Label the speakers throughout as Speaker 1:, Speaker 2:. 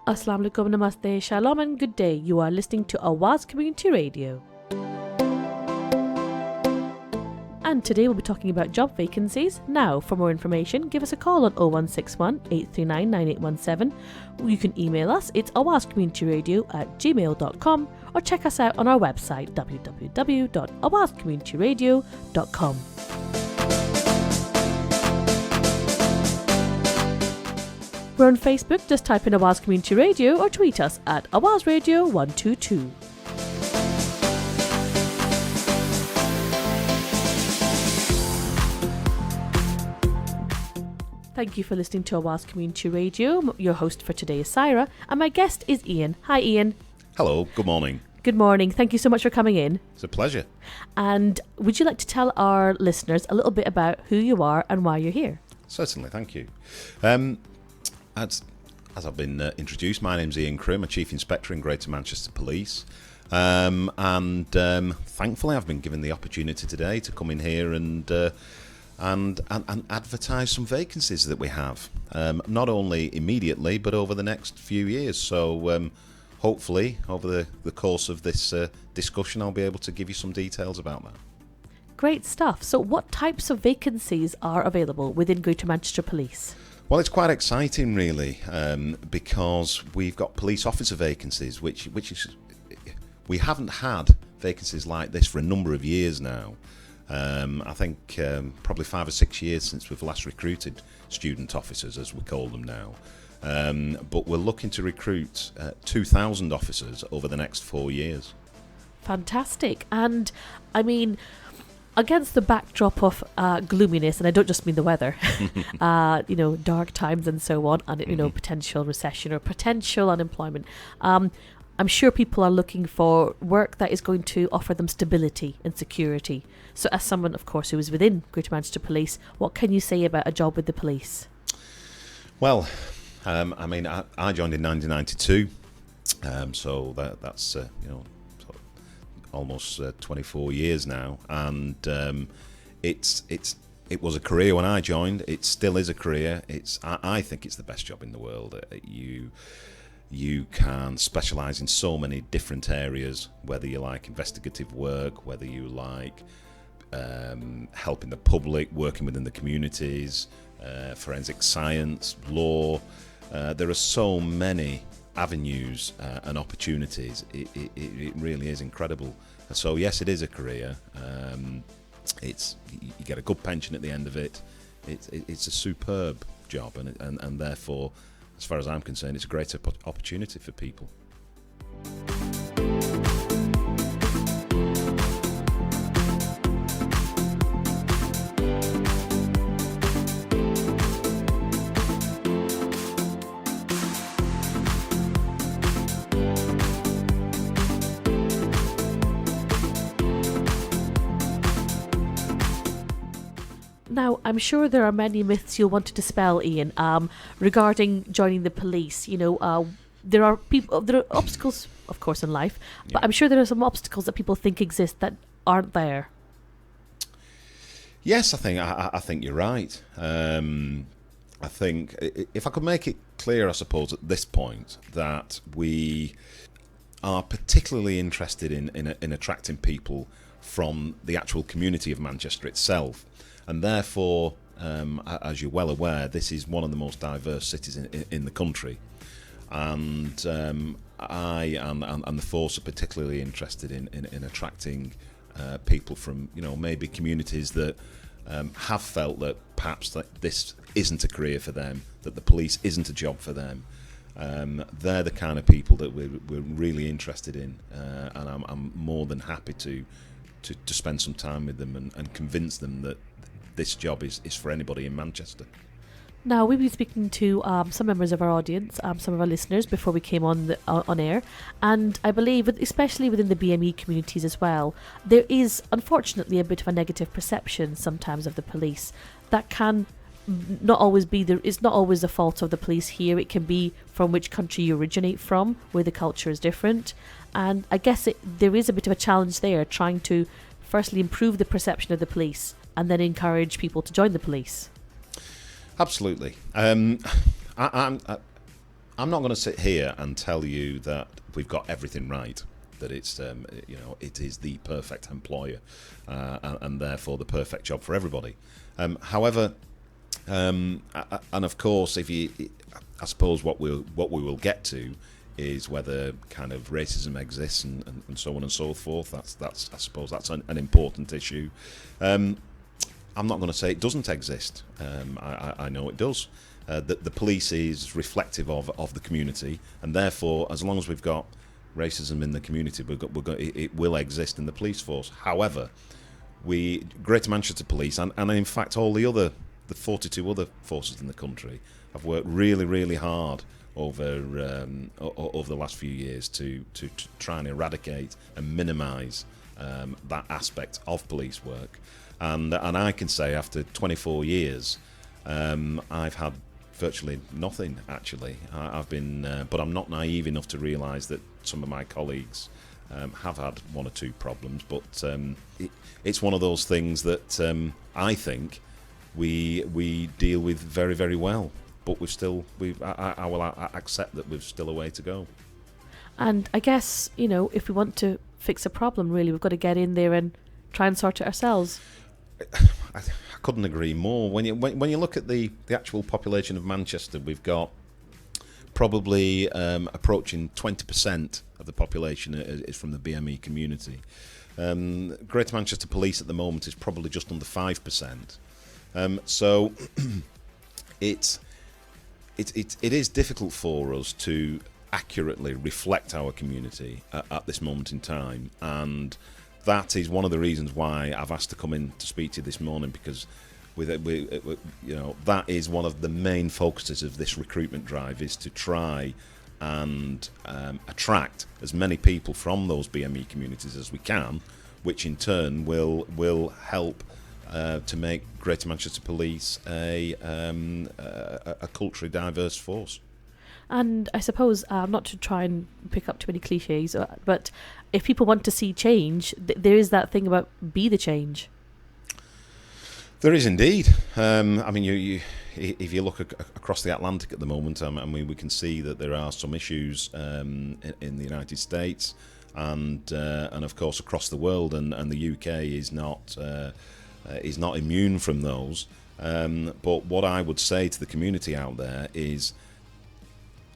Speaker 1: Assalamu alaikum, namaste, shalom and good day. You are listening to Awaz Community Radio. And today we'll be talking about job vacancies. Now, for more information, give us a call on 0161 839 9817. You can email us, it's awazcommunityradio@gmail.com, or check us out on our website www.awazcommunityradio.com. We're on Facebook, just type in Awaz Community Radio or tweet us at AwazRadio122. Thank you for listening to Awaz Community Radio. Your host for today is Syra, and my guest is Ian. Hi, Ian.
Speaker 2: Hello, good morning.
Speaker 1: Good morning. Thank you so much for coming in.
Speaker 2: It's a pleasure.
Speaker 1: And would you like to tell our listeners a little bit about who you are and why you're here?
Speaker 2: Certainly, thank you. As I've been introduced, my name's Ian Crewe. I'm a Chief Inspector in Greater Manchester Police. Thankfully I've been given the opportunity today to come in here and advertise some vacancies that we have, not only immediately but over the next few years. So hopefully over the course of this discussion I'll be able to give you some details about that.
Speaker 1: Great stuff. So what types of vacancies are available within Greater Manchester Police?
Speaker 2: Well, it's quite exciting really, because we've got police officer vacancies, which is, we haven't had vacancies like this for a number of years now. I think probably 5 or 6 years since we've last recruited student officers, as we call them now. But we're looking to recruit 2,000 officers over the next 4 years.
Speaker 1: Fantastic. And I mean, against the backdrop of gloominess, and I don't just mean the weather, dark times and so on, and potential recession or potential unemployment, I'm sure people are looking for work that is going to offer them stability and security. So as someone, of course, who is within Greater Manchester Police, what can you say about a job with the police?
Speaker 2: Well, I joined in 1992, so that's almost 24 years now, and it was a career when I joined. It still is a career. I think it's the best job in the world. You can specialise in so many different areas, whether you like investigative work, whether you like helping the public, working within the communities, forensic science, law. There are so many avenues and opportunities. It really is incredible. So yes, it is a career. You get a good pension at the end of it. It's a superb job, and therefore, as far as I'm concerned, it's a great opportunity for people.
Speaker 1: Now, I'm sure there are many myths you'll want to dispel, Ian, regarding joining the police. There are obstacles, of course, in life, but I'm sure there are some obstacles that people think exist that aren't there.
Speaker 2: Yes, I think you're right. I think if I could make it clear, I suppose, at this point, that we are particularly interested in attracting people from the actual community of Manchester itself. And therefore, as you're well aware, this is one of the most diverse cities in the country. And I and the force are particularly interested in attracting people from, maybe communities that have felt that perhaps that this isn't a career for them, that the police isn't a job for them. They're the kind of people that we're really interested in, and I'm more than happy to spend some time with them and convince them that this job is for anybody in Manchester.
Speaker 1: Now, we've been speaking to some members of our audience, some of our listeners, before we came on air, and I believe, especially within the BME communities as well, there is unfortunately a bit of a negative perception sometimes of the police that can not always be it's not always the fault of the police here. It can be from which country you originate from, where the culture is different, and I guess there is a bit of a challenge there, trying to firstly improve the perception of the police and then encourage people to join the police.
Speaker 2: Absolutely. I'm not going to sit here and tell you that we've got everything right, that it's it is the perfect employer, and therefore the perfect job for everybody. However, and of course, I suppose what we will get to is whether kind of racism exists and so on and so forth. That's I suppose that's an important issue. I'm not going to say it doesn't exist. I know it does. The police is reflective of the community, and therefore, as long as we've got racism in the community, it will exist in the police force. However, Greater Manchester Police, and in fact all the 42 other forces in the country, have worked really, really hard over the last few years to try and eradicate and minimise that aspect of police work. And I can say after 24 years, I've had virtually nothing, actually. I've been, but I'm not naive enough to realise that some of my colleagues have had one or two problems. But it's one of those things that I think we deal with very, very well. But I will accept that we've still a way to go.
Speaker 1: And I guess, if we want to fix a problem, really, we've got to get in there and try and sort it ourselves.
Speaker 2: I couldn't agree more. When you look at the actual population of Manchester, we've got probably approaching 20% of the population is from the BME community. Greater Manchester Police at the moment is probably just under 5%. So it is difficult for us to accurately reflect our community at this moment in time, and that is one of the reasons why I've asked to come in to speak to you this morning, because that is one of the main focuses of this recruitment drive, is to try and attract as many people from those BME communities as we can, which in turn will help to make Greater Manchester Police a culturally diverse force.
Speaker 1: And I suppose, not to try and pick up too many cliches, but if people want to see change, there is that thing about be the change.
Speaker 2: There is indeed. If you look across the Atlantic at the moment, we can see that there are some issues in the United States and of course across the world, and the UK is not immune from those. But what I would say to the community out there is,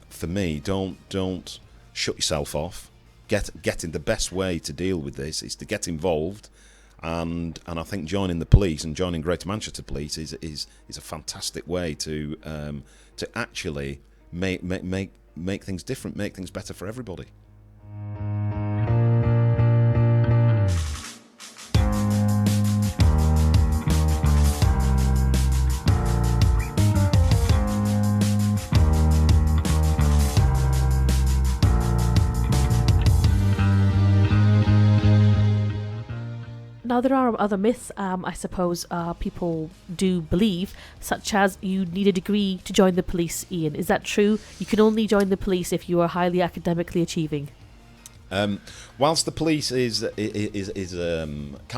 Speaker 2: for me, don't shut yourself off. Get in the best way to deal with this is to get involved, and I think joining the police and joining Greater Manchester Police is a fantastic way to actually make things different, make things better for everybody.
Speaker 1: Now, there are other myths, I suppose, people do believe, such as you need a degree to join the police, Ian. Is that true? You can only join the police if you are highly academically achieving.
Speaker 2: Whilst the police can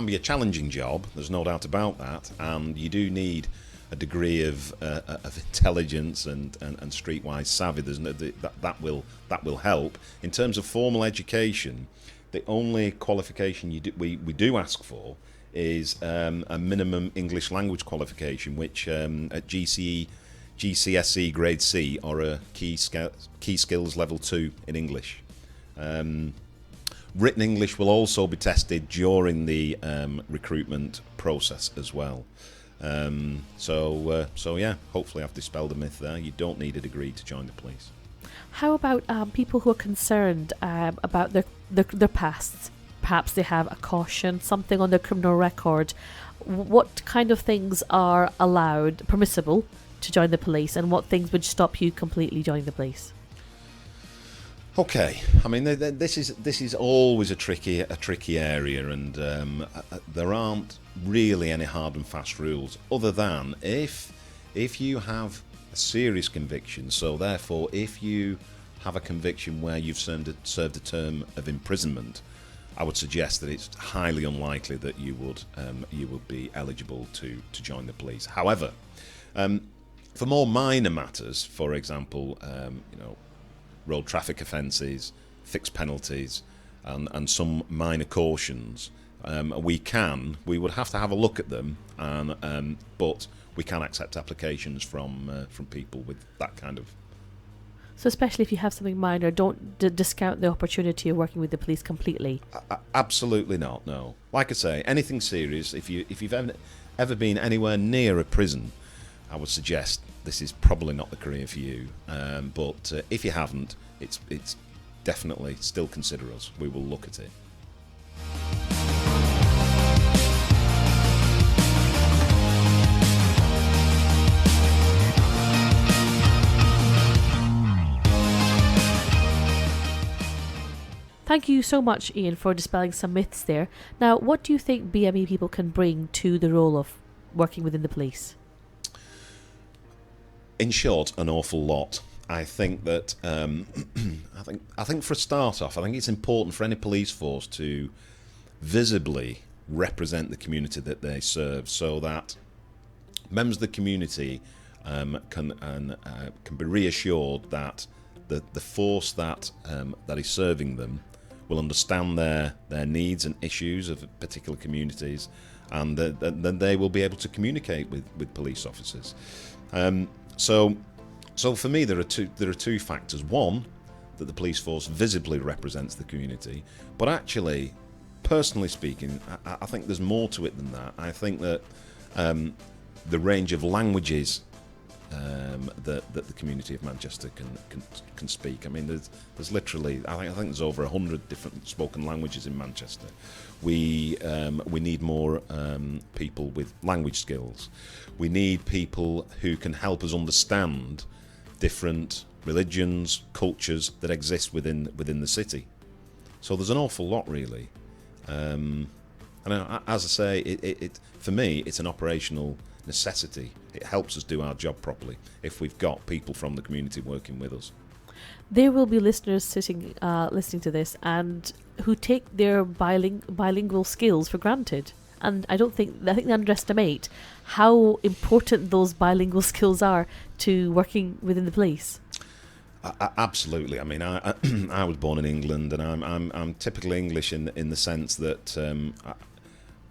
Speaker 2: be a challenging job, there's no doubt about that, and you do need a degree of intelligence and streetwise savvy. That will help. In terms of formal education, the only qualification we do ask for is a minimum English language qualification, which at GCSE grade C, or a key skills level 2 in English. Written English will also be tested during the recruitment process as well. So yeah, hopefully I've dispelled a myth there. You don't need a degree to join the police.
Speaker 1: How about people who are concerned about their pasts? Perhaps they have a caution, something on their criminal record. What kind of things are allowed, permissible, to join the police, and what things would stop you completely joining the police?
Speaker 2: Okay, this is always a tricky area, and there aren't really any hard and fast rules, other than if you have a serious conviction. So therefore, if you have a conviction where you've served a term of imprisonment, I would suggest that it's highly unlikely that you would be eligible to join the police. However, for more minor matters, for example, road traffic offences, fixed penalties, and some minor cautions. We would have to have a look at them, but we can accept applications from people with that kind of.
Speaker 1: So especially if you have something minor, don't discount the opportunity of working with the police completely.
Speaker 2: Absolutely not. No, like I say, anything serious. If you've ever been anywhere near a prison, I would suggest this is probably not the career for you. But if you haven't, it's definitely still consider us. We will look at it.
Speaker 1: Thank you so much, Ian, for dispelling some myths there. Now, what do you think BME people can bring to the role of working within the police?
Speaker 2: In short, an awful lot. I think that I think for a start off, I think it's important for any police force to visibly represent the community that they serve, so that members of the community can be reassured that the force that is serving them will understand their needs and issues of particular communities, and then they will be able to communicate with police officers. So for me, there are two factors. One, that the police force visibly represents the community, but actually, personally speaking, I think there's more to it than that. I think that the range of languages that the community of Manchester can speak. I mean, there's literally, I think there's over 100 different spoken languages in Manchester. We need more people with language skills. We need people who can help us understand different religions, cultures that exist within the city. So there's an awful lot, really. And as I say, it for me, it's an operational necessity. It helps us do our job properly if we've got people from the community working with us.
Speaker 1: There will be listeners sitting listening to this and who take their bilingual skills for granted, and I think they underestimate how important those bilingual skills are to working within the police.
Speaker 2: Absolutely. I mean, I was born in England, and I'm typically English in the sense that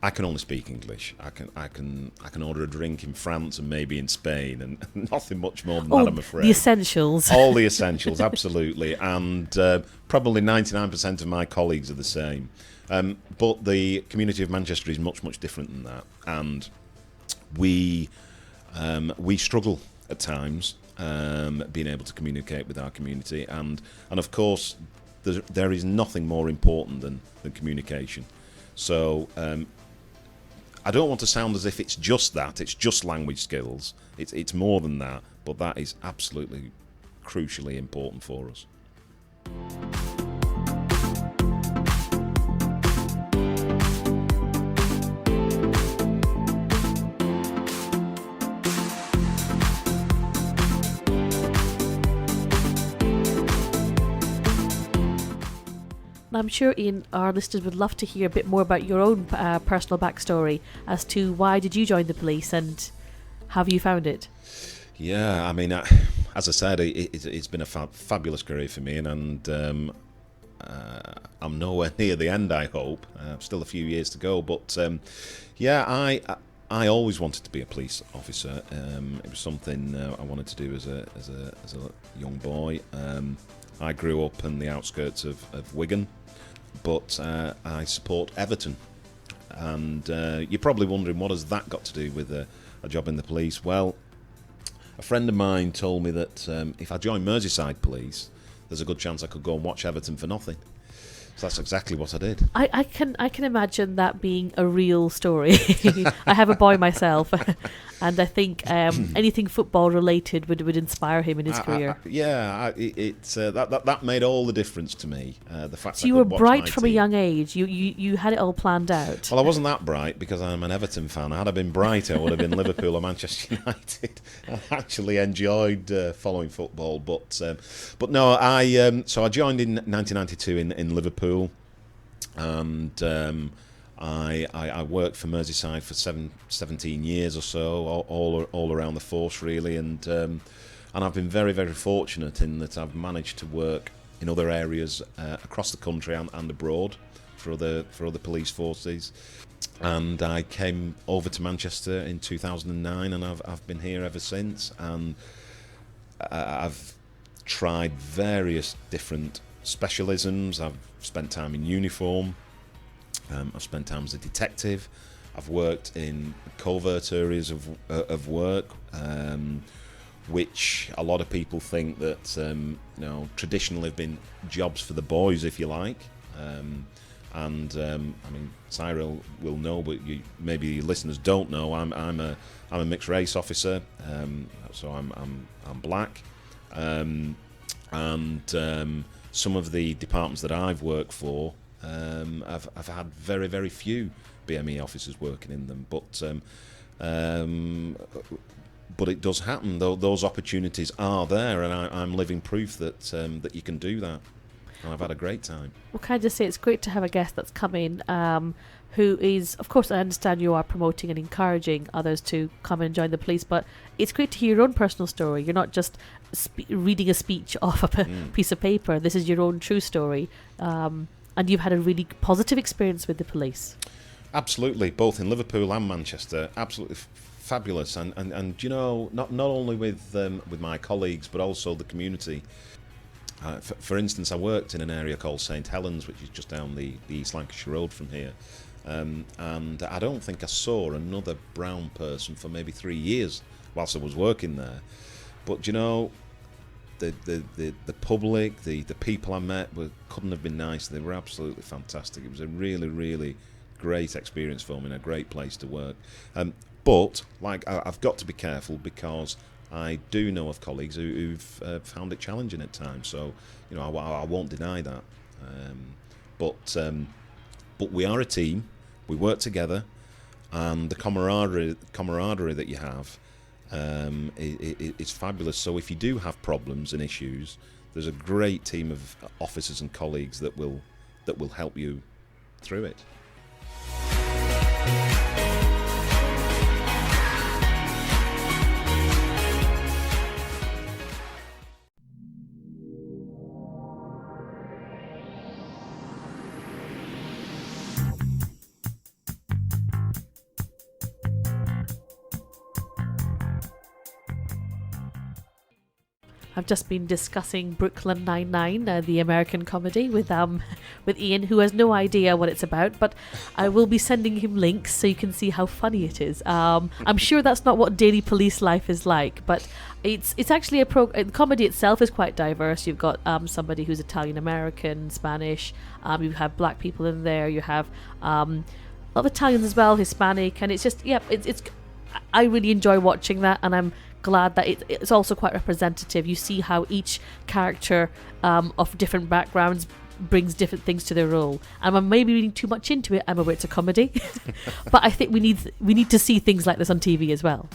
Speaker 2: I can only speak English. I can order a drink in France and maybe in Spain, and nothing much more than that, I'm afraid.
Speaker 1: The essentials.
Speaker 2: All the essentials, absolutely. And probably 99% of my colleagues are the same. But the community of Manchester is much, much different than that. And we struggle at times being able to communicate with our community. And of course, there is nothing more important than communication. So I don't want to sound as if it's just that, it's just language skills. It's more than that, but that is absolutely crucially important for us.
Speaker 1: I'm sure, Ian, our listeners would love to hear a bit more about your own personal backstory as to why did you join the police and how have you found it?
Speaker 2: Yeah, I mean, as I said, it's been a fabulous career for me, and I'm nowhere near the end, I hope. Still a few years to go, but yeah, I always wanted to be a police officer. It was something I wanted to do as a young boy. I grew up in the outskirts of Wigan, but I support Everton. And you're probably wondering, what has that got to do with a job in the police? Well, a friend of mine told me that if I joined Merseyside Police, there's a good chance I could go and watch Everton for nothing. So that's exactly what I did.
Speaker 1: I can imagine that being a real story. I have a boy myself, and I think anything football related would inspire him in his career.
Speaker 2: That made all the difference to me. The fact
Speaker 1: so you were bright from a young age. You had it all planned out.
Speaker 2: Well, I wasn't that bright because I'm an Everton fan. Had I been brighter, I would have been Liverpool or Manchester United. I actually enjoyed following football, but no. So I joined in 1992 in Liverpool. And I worked for Merseyside for 17 years or so, all around the force really, and and I've been very, very fortunate in that I've managed to work in other areas across the country and abroad for other police forces. And I came over to Manchester in 2009, and I've been here ever since. And I've tried various different specialisms. I've spent time in uniform. I've spent time as a detective. I've worked in covert areas of work, which a lot of people think that traditionally have been jobs for the boys, if you like. I mean, Cyril will know, but maybe listeners don't know. I'm a mixed race officer, so I'm black, and some of the departments that I've worked for, I've had very, very few BME officers working in them, but it does happen. Those opportunities are there, and I'm living proof that you can do that. And I've had a great time.
Speaker 1: Well, can I just say it's great to have a guest that's come in who is, of course, I understand you are promoting and encouraging others to come and join the police, but it's great to hear your own personal story. You're not just reading a speech off a piece of paper. This is your own true story, and you've had a really positive experience with the police. Absolutely, both in Liverpool and Manchester. Absolutely fabulous, and you know, not only with my colleagues, but also the community. For instance, I worked in an area called St Helens, which is just down the East Lancashire Road from here, and I don't think I saw another brown person for maybe 3 years whilst I was working there. But you know, the public, the people I met couldn't have been nicer. They were absolutely fantastic. It was a really, really great experience for me and a great place to work. But like, I've got to be careful, because I do know of colleagues who've found it challenging at times. So, you know, I won't deny that. But we are a team. We work together, and the camaraderie that you have is fabulous. So if you do have problems and issues, there's a great team of officers and colleagues that will help you through it. I've just been discussing Brooklyn Nine-Nine, the American comedy, with Ian, who has no idea what it's about, but I will be sending him links so you can see how funny it is. I'm sure that's not what daily police life is like, but it's actually the comedy itself is quite diverse. You've got somebody who's Italian American, Spanish. You have black people in there. You have a lot of Italians as well, Hispanic, and it's just it's. I really enjoy watching that, and I'm glad that it's also quite representative. You see how each character of different backgrounds brings different things to their role. And I'm maybe reading too much into it. I'm aware it's a comedy, but I think we need to see things like this on TV as well.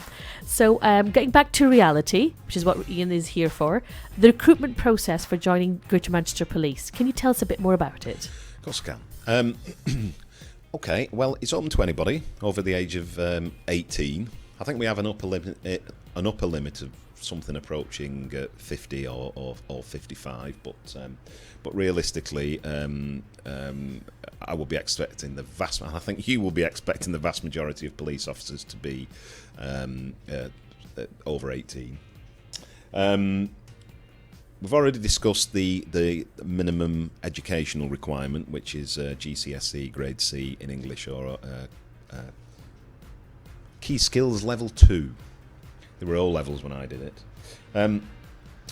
Speaker 1: So getting back to reality, which is what Ian is here for, the recruitment process for joining Greater Manchester Police. Can you tell us a bit more about it?
Speaker 2: Of course I can. Okay, well, it's open to anybody over the age of 18. I think we have an upper limit of something approaching 50 or 55, but realistically, I will be expecting I think you will be expecting the vast majority of police officers to be over 18. We've already discussed the minimum educational requirement, which is GCSE Grade C in English, or Key Skills Level 2. They were all levels when I did it.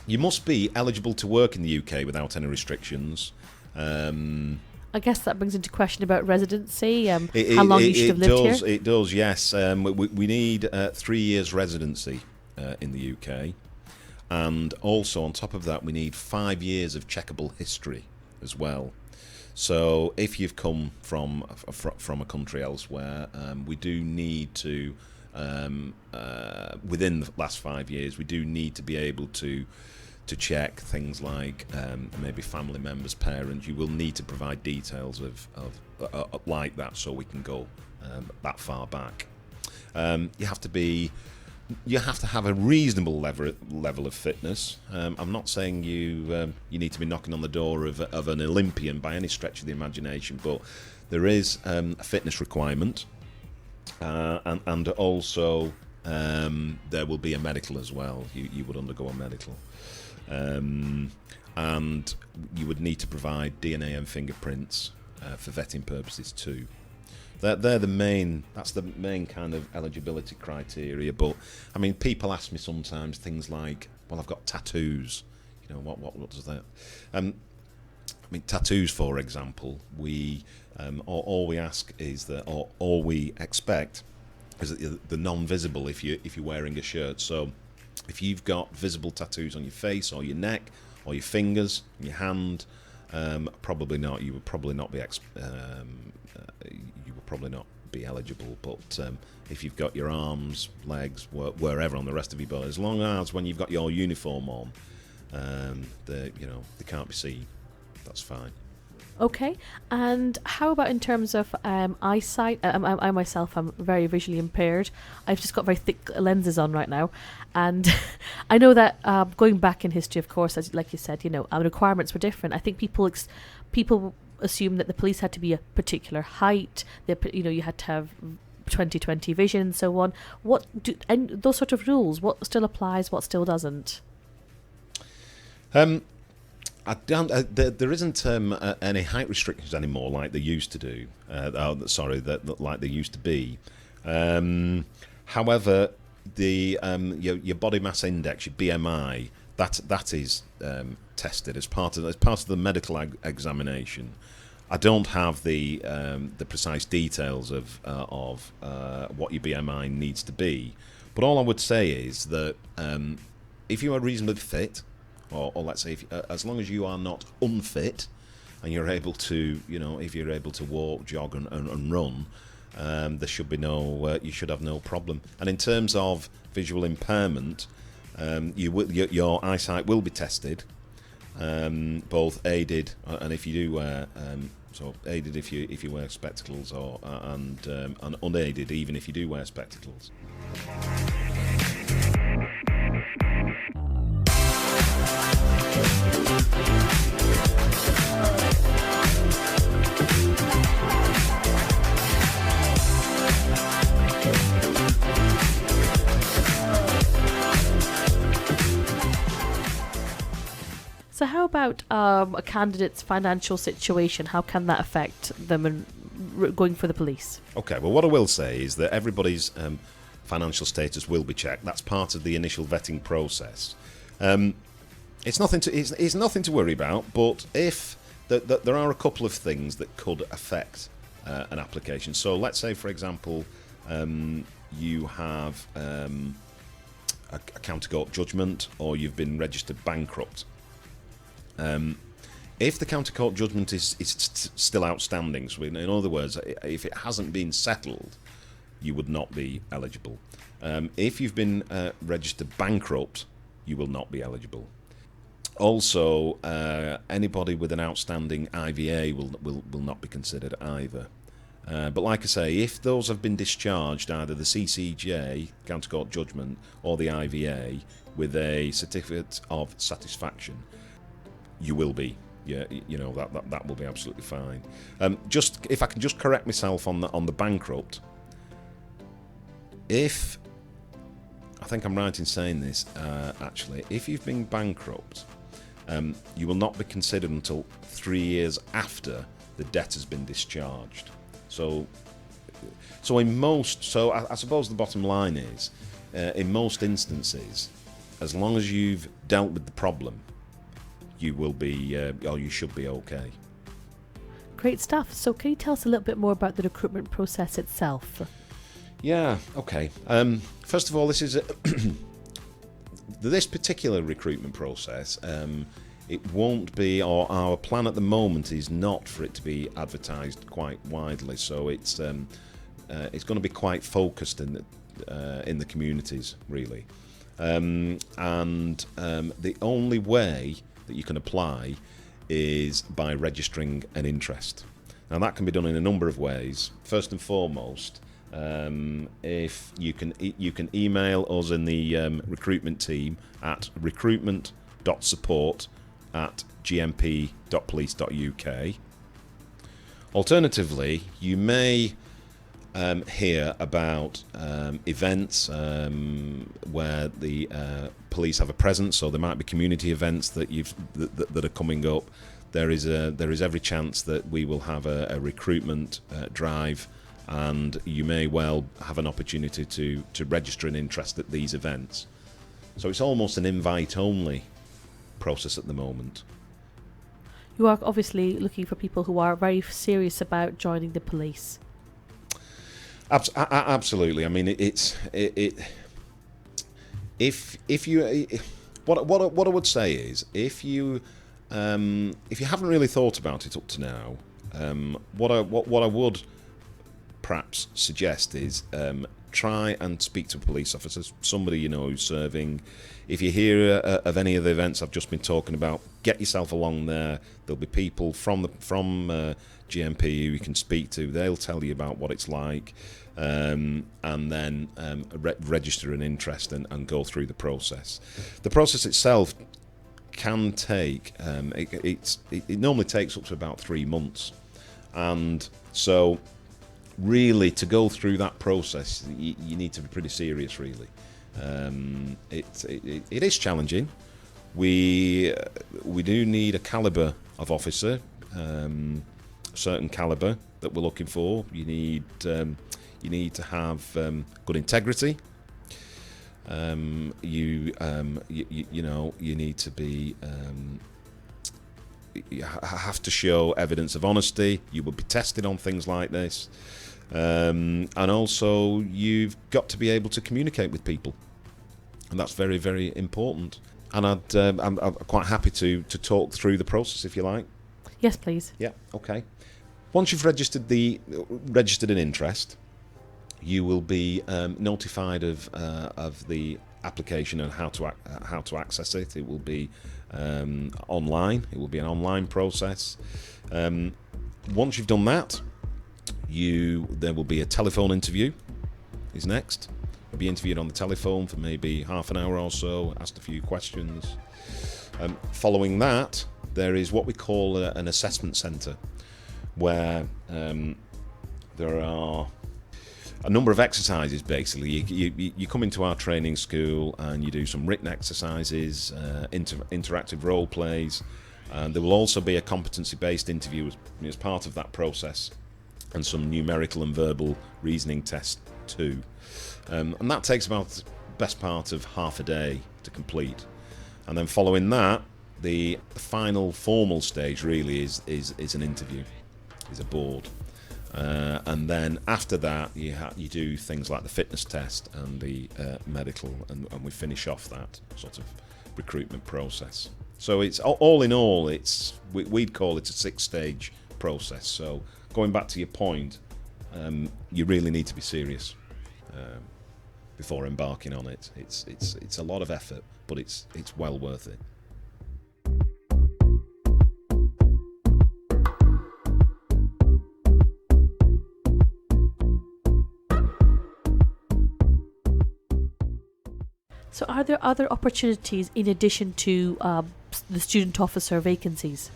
Speaker 2: You must be eligible to work in the UK without any restrictions.
Speaker 1: I guess that brings into question about residency, how long you should have lived here.
Speaker 2: It does, yes. We need 3 years residency in the UK. And also, on top of that, we need 5 years of checkable history as well. So if you've come from a country elsewhere, we do need to, within the last 5 years, we do need to be able to check things like maybe family members, parents. You will need to provide details of like that, so we can go that far back. You have to be You have to have a reasonable level of fitness. I'm not saying you need to be knocking on the door of an Olympian by any stretch of the imagination, but there is a fitness requirement, and also there will be a medical as well. You would undergo a medical, and you would need to provide DNA and fingerprints for vetting purposes too. That's the main kind of eligibility criteria. But I mean, people ask me sometimes things like, "Well, I've got tattoos. You know, what does that?" I mean, tattoos, for example, we all we ask is that, or all we expect is that the non-visible if you're wearing a shirt. So, if you've got visible tattoos on your face or your neck or your fingers, your hand, probably not. You would probably not be probably not be eligible. But if you've got your arms, legs, wherever on the rest of your body, as long as when you've got your uniform on, they can't be seen, that's fine.
Speaker 1: Okay, and how about in terms of eyesight? I myself am very visually impaired. I've just got very thick lenses on right now, and I know that going back in history, of course, as like you said, our requirements were different. I think people assume that the police had to be a particular height. You had to have 20/20 vision and so on. And those sort of rules? What still applies? What still doesn't?
Speaker 2: There isn't any height restrictions anymore like they used to do. Like they used to be. However, your body mass index, your BMI, that is tested as part of the medical examination. I don't have the precise details of what your BMI needs to be, but all I would say is that if you are reasonably fit, or let's say as long as you are not unfit, and you're able to, if you're able to walk, jog, and run, there should be you should have no problem. And in terms of visual impairment, your eyesight will be tested, both aided and if you do wear aided if you wear spectacles, and unaided even if you do wear spectacles.
Speaker 1: So how about a candidate's financial situation? How can that affect them in going for the police?
Speaker 2: Okay, well, what I will say is that everybody's financial status will be checked. That's part of the initial vetting process. It's nothing to worry about, but if there are a couple of things that could affect an application. So let's say, for example, you have a county court judgment, or you've been registered bankrupt. If the county court judgment is still outstanding, so in other words, if it hasn't been settled, you would not be eligible. If you've been registered bankrupt, you will not be eligible. Also, anybody with an outstanding IVA will not be considered either. But like I say, if those have been discharged, either the CCJ, county court judgment, or the IVA, with a certificate of satisfaction, you will be. Yeah, that will be absolutely fine. Just if I can just correct myself on the bankrupt. If I think I'm right in saying this, actually, if you've been bankrupt, you will not be considered until 3 years after the debt has been discharged. So I suppose the bottom line is, in most instances, as long as you've dealt with the problem, you will be, or you should be okay.
Speaker 1: Great stuff. So can you tell us a little bit more about the recruitment process itself?
Speaker 2: Yeah, okay. First of all, this is this particular recruitment process. It won't be, or our plan at the moment is not for it to be advertised quite widely. So it's going to be quite focused in the communities, really. And the only way that you can apply is by registering an interest. Now that can be done in a number of ways. First and foremost, If you can email us in the recruitment team at recruitment.support@gmp.police.uk. Alternatively, you may hear about events where the police have a presence, so there might be community events that that are coming up. There is every chance that we will have a recruitment drive, and you may well have an opportunity to register an interest at these events. So it's almost an invite-only process at the moment.
Speaker 1: You are obviously looking for people who are very serious about joining the police.
Speaker 2: Absolutely. I mean, what I would say is if you haven't really thought about it up to now, what I would perhaps suggest is try and speak to police officers, somebody you know who's serving. If you hear of any of the events I've just been talking about, get yourself along there. There'll be people from GMP who you can speak to. They'll tell you about what it's like, and then register an interest and go through the process. The process itself can take it normally takes up to about 3 months, and so really to go through that process you need to be pretty serious, really. It is challenging. We do need a calibre of officer, certain calibre that we're looking for. You need to have good integrity. You need to be you have to show evidence of honesty. You will be tested on things like this, and also you've got to be able to communicate with people, and that's very, very important. And I'm quite happy to talk through the process if you like.
Speaker 1: Yes, please.
Speaker 2: Yeah. Okay. Once you've registered an interest, you will be notified of the application and how to access it. It will be online. It will be an online process. Once you've done that, there will be a telephone interview. Is next. You'll be interviewed on the telephone for maybe half an hour or so, asked a few questions. Following that, there is what we call an assessment centre, where there are a number of exercises. Basically, you come into our training school and you do some written exercises, interactive role plays, and there will also be a competency-based interview as part of that process, and some numerical and verbal reasoning tests too. And that takes about the best part of half a day to complete. And then following that, the final formal stage really is an interview, is a board. And then after that, you do things like the fitness test and the medical, and we finish off that sort of recruitment process. So it's all in all, we'd call it a 6-stage process. So going back to your point, you really need to be serious before embarking on it. It's a lot of effort, but it's well worth it.
Speaker 1: So are there other opportunities in addition to the student officer vacancies?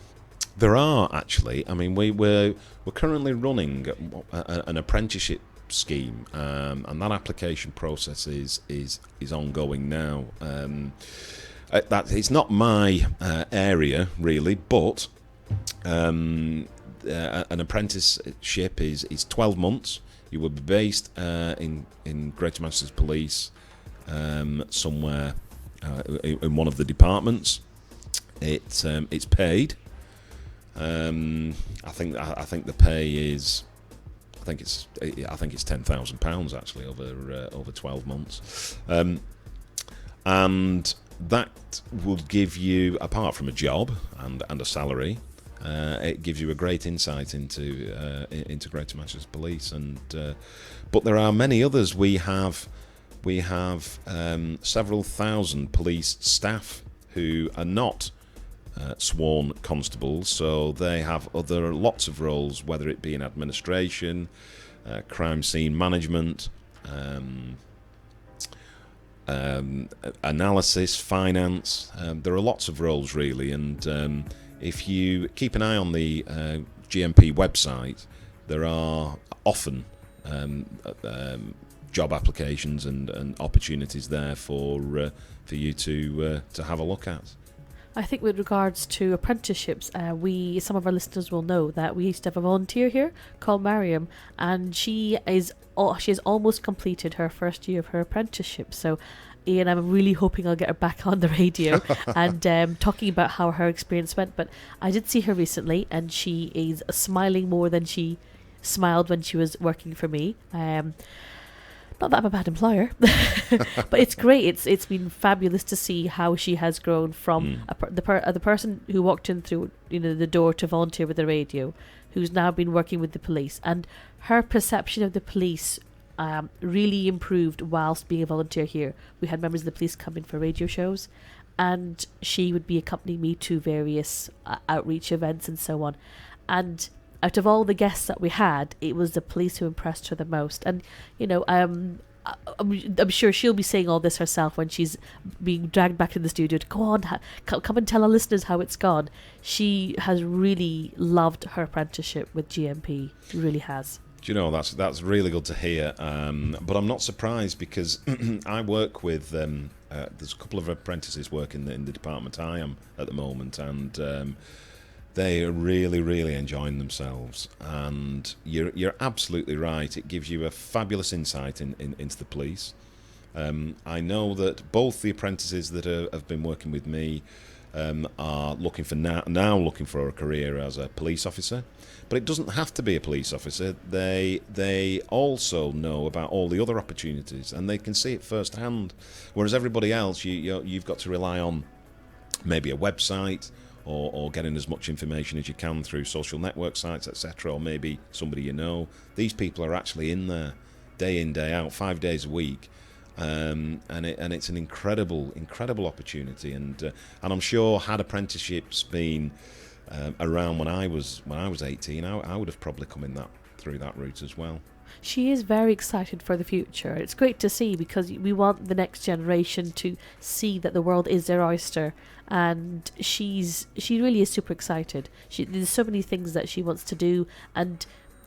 Speaker 2: There are, actually. I mean, we're currently running an apprenticeship scheme, and that application process is ongoing now. That it's not my area really, but an apprenticeship is 12 months. You will be based in Greater Manchester Police, somewhere in one of the departments. It's paid. I think the pay is. I think it's £10,000 actually over 12 months, and that would give you, apart from a job and a salary, it gives you a great insight into Greater Manchester Police. And but there are many others. We have several thousand police staff who are not sworn constables, so they have lots of roles, whether it be in administration, crime scene management, analysis, finance. There are lots of roles really, and if you keep an eye on the GMP website, there are often job applications and opportunities there for you to have a look at.
Speaker 1: I think with regards to apprenticeships, some of our listeners will know that we used to have a volunteer here called Mariam, and she has almost completed her first year of her apprenticeship. So, Ian, I'm really hoping I'll get her back on the radio and talking about how her experience went. But I did see her recently, and she is smiling more than she smiled when she was working for me. Not that I'm a bad employer, but it's great. It's been fabulous to see how she has grown from the person who walked in through the door to volunteer with the radio, who's now been working with the police, and her perception of the police really improved whilst being a volunteer here. We had members of the police come in for radio shows, and she would be accompanying me to various outreach events and so on. And out of all the guests that we had, it was the police who impressed her the most. And, I'm sure she'll be saying all this herself when she's being dragged back to the studio to go on, come and tell our listeners how it's gone. She has really loved her apprenticeship with GMP. She really has.
Speaker 2: Do you know, that's really good to hear. But I'm not surprised because I work with, there's a couple of apprentices working in the department I am at the moment, and they are really, really enjoying themselves. And you're absolutely right. It gives you a fabulous insight into the police. I know that both the apprentices that have been working with me are looking for now looking for a career as a police officer. But it doesn't have to be a police officer. They also know about all the other opportunities, and they can see it firsthand. Whereas everybody else, you've got to rely on maybe a website, or getting as much information as you can through social network sites, etc., or maybe somebody you know. These people are actually in there day in, day out, 5 days a week, and it's an incredible opportunity. And I'm sure had apprenticeships been around when I was 18, I would have probably come in through that route as well.
Speaker 1: She is very excited for the future. It's great to see because we want the next generation to see that the world is their oyster, and she really is super excited. There's so many things that she wants to do, and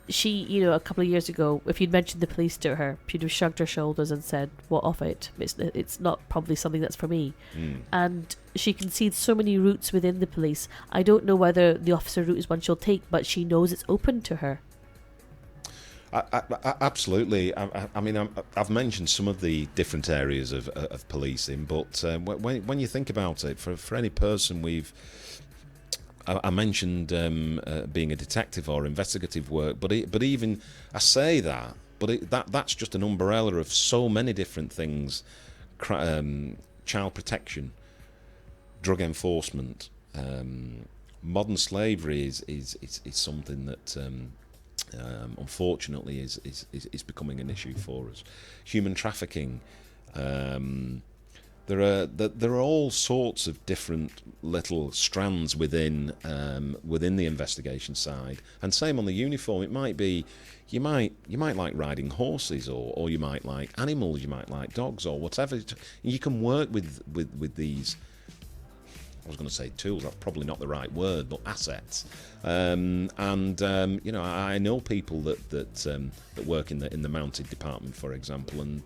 Speaker 1: she, a couple of years ago, if you'd mentioned the police to her, she'd have shrugged her shoulders and said, "What of it? It's not probably something that's for me." And she can see so many routes within the police. I don't know whether the officer route is one she'll take, but she knows it's open to her.
Speaker 2: Absolutely. I mean, I've mentioned some of the different areas of policing, but when you think about it, for any person I mentioned being a detective or investigative work, but even I say that, but that's just an umbrella of so many different things: child protection, drug enforcement, modern slavery is something that. Unfortunately, is becoming an issue for us. Human trafficking. There are all sorts of different little strands within the investigation side, and same on the uniform. It might be you might like riding horses, or you might like animals, you might like dogs, or whatever. You can work with these. I was going to say tools. That's probably not the right word, but assets. I know people that work in the mounted department, for example, and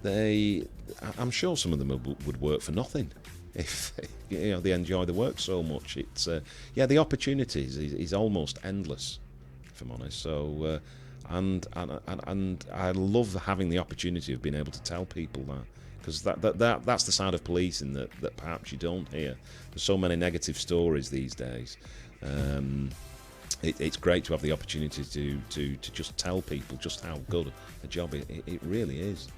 Speaker 2: I'm sure some of them would work for nothing if they enjoy the work so much. It's the opportunities is almost endless, if I'm honest. So and I love having the opportunity of being able to tell people that. Because that's the side of policing that perhaps you don't hear. There's so many negative stories these days. It's great to have the opportunity to just tell people just how good a job it really is.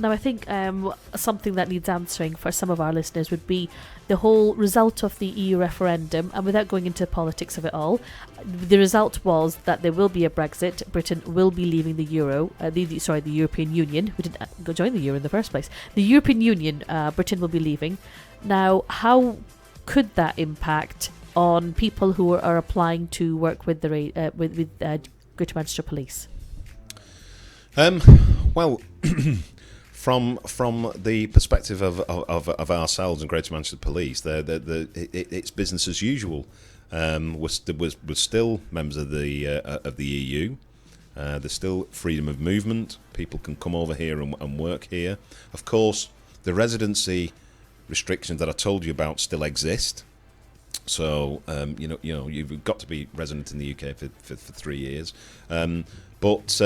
Speaker 1: Now, I think something that needs answering for some of our listeners would be the whole result of the EU referendum, and without going into politics of it all, the result was that there will be a Brexit. Britain will be leaving the Euro, the European Union. We didn't go join the Euro in the first place. The European Union, Britain will be leaving. Now, how could that impact on people who are applying to work with the Greater Manchester Police?
Speaker 2: Well, from the perspective of ourselves and Greater Manchester Police, it's business as usual. We're still members of the EU. There's still freedom of movement. People can come over here and work here. Of course, the residency restrictions that I told you about still exist. So you've got to be resident in the UK for 3 years. But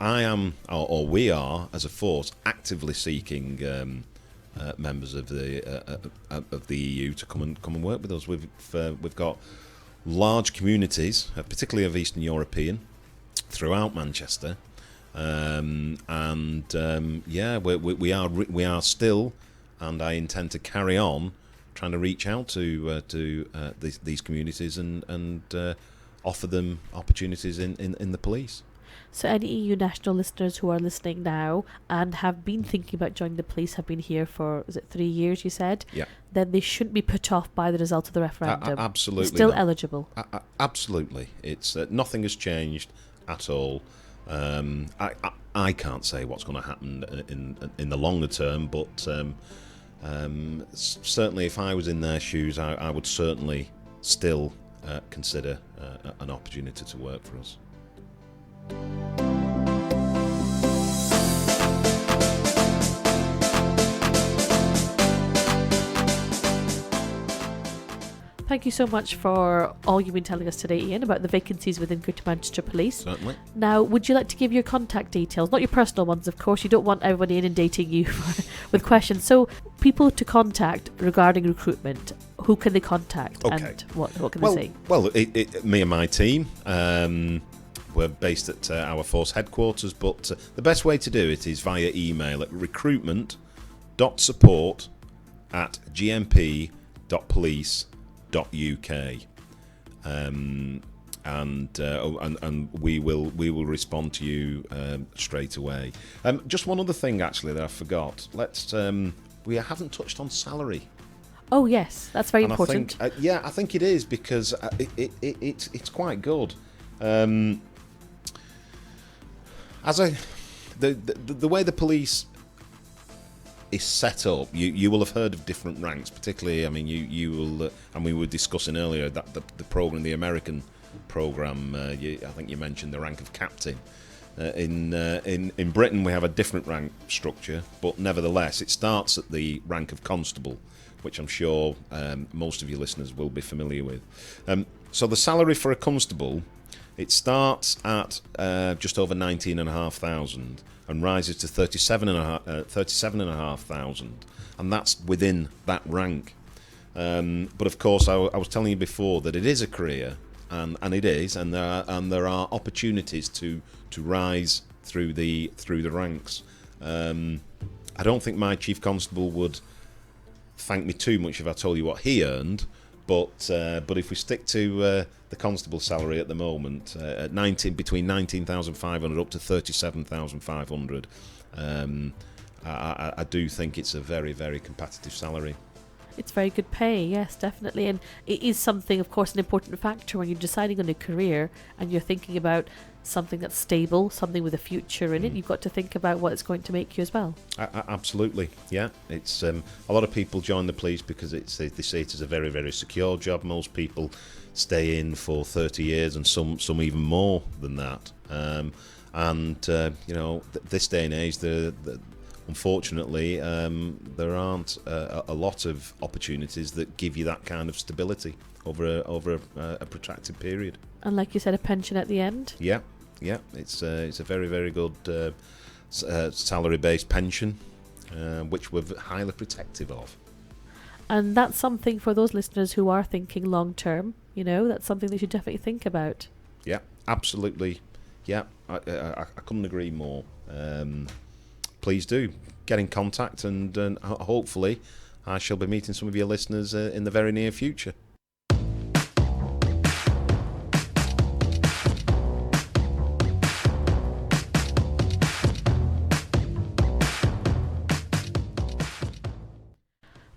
Speaker 2: I am, or we are, as a force, actively seeking members of the EU to come and work with us. We've got large communities, particularly of Eastern European, throughout Manchester, we are still, and I intend to carry on trying to reach out to these communities and offer them opportunities in the police.
Speaker 1: So any EU national listeners who are listening now and have been thinking about joining the police, have been here for, is it 3 years you said?
Speaker 2: Yeah.
Speaker 1: Then they shouldn't be put off by the result of the referendum.
Speaker 2: Absolutely.
Speaker 1: Still eligible.
Speaker 2: Absolutely. It's nothing has changed at all. I can't say what's going to happen in the longer term, but certainly if I was in their shoes, I would certainly still consider an opportunity to work for us.
Speaker 1: Thank you so much for all you've been telling us today, Ian, about the vacancies within Greater Manchester Police.
Speaker 2: Certainly.
Speaker 1: Now, would you like to give your contact details? Not your personal ones, of course. You don't want everybody inundating you with questions. So, people to contact regarding recruitment, who can they contact?
Speaker 2: Okay.
Speaker 1: And what can they say?
Speaker 2: Well, me and my team, we're based at our force headquarters, but the best way to do it is via email at recruitment.support@gmp.police.uk, and we will respond to you straight away. Just one other thing actually that I forgot. We haven't touched on salary.
Speaker 1: Oh yes, that's very important.
Speaker 2: I think it is, because it's quite good. The way the police is set up, you will have heard of different ranks. Particularly, I mean, you will, and we were discussing earlier that the program, the American program. I think you mentioned the rank of captain. In Britain, we have a different rank structure, but nevertheless, it starts at the rank of constable, which I'm sure most of your listeners will be familiar with. So the salary for a constable, it starts at just over 19,500 and rises to 37,500, and that's within that rank. But of course, I was telling you before that it is a career, and it is, and there are opportunities to rise through the ranks. I don't think my chief constable would thank me too much if I told you what he earned, but if we stick to the constable salary at the moment, at between 19,500 up to 37,500, I do think it's a very, very competitive salary.
Speaker 1: It's very good pay, yes, definitely. And it is something, of course, an important factor when you're deciding on a career and you're thinking about something that's stable, something with a future in it. You've got to think about what it's going to make you as well.
Speaker 2: Absolutely, yeah. It's a lot of people join the police because they see it as a very, very secure job. Most people stay in for 30 years and some even more than that. This day and age, unfortunately, there aren't a lot of opportunities that give you that kind of stability over a protracted period.
Speaker 1: And like you said, a pension at the end?
Speaker 2: Yeah. It's a very, very good salary-based pension, which we're highly protective of.
Speaker 1: And that's something for those listeners who are thinking long-term, that's something they should definitely think about.
Speaker 2: Yeah, absolutely. Yeah, I couldn't agree more. Please do get in contact, and hopefully I shall be meeting some of your listeners in the very near future.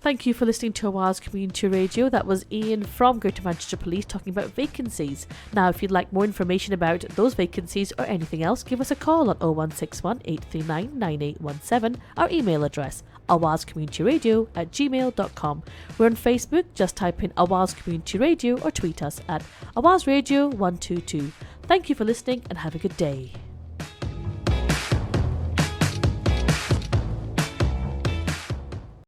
Speaker 1: Thank you for listening to Owa's Community Radio. That was Ian from Greater Manchester Police talking about vacancies. Now, if you'd like more information about those vacancies or anything else, give us a call on 0161 839 9817. Our email address, awascommunityradio@gmail.com. We're on Facebook. Just type in Awas Community Radio or tweet us at awasradio122. Thank you for listening and have a good day.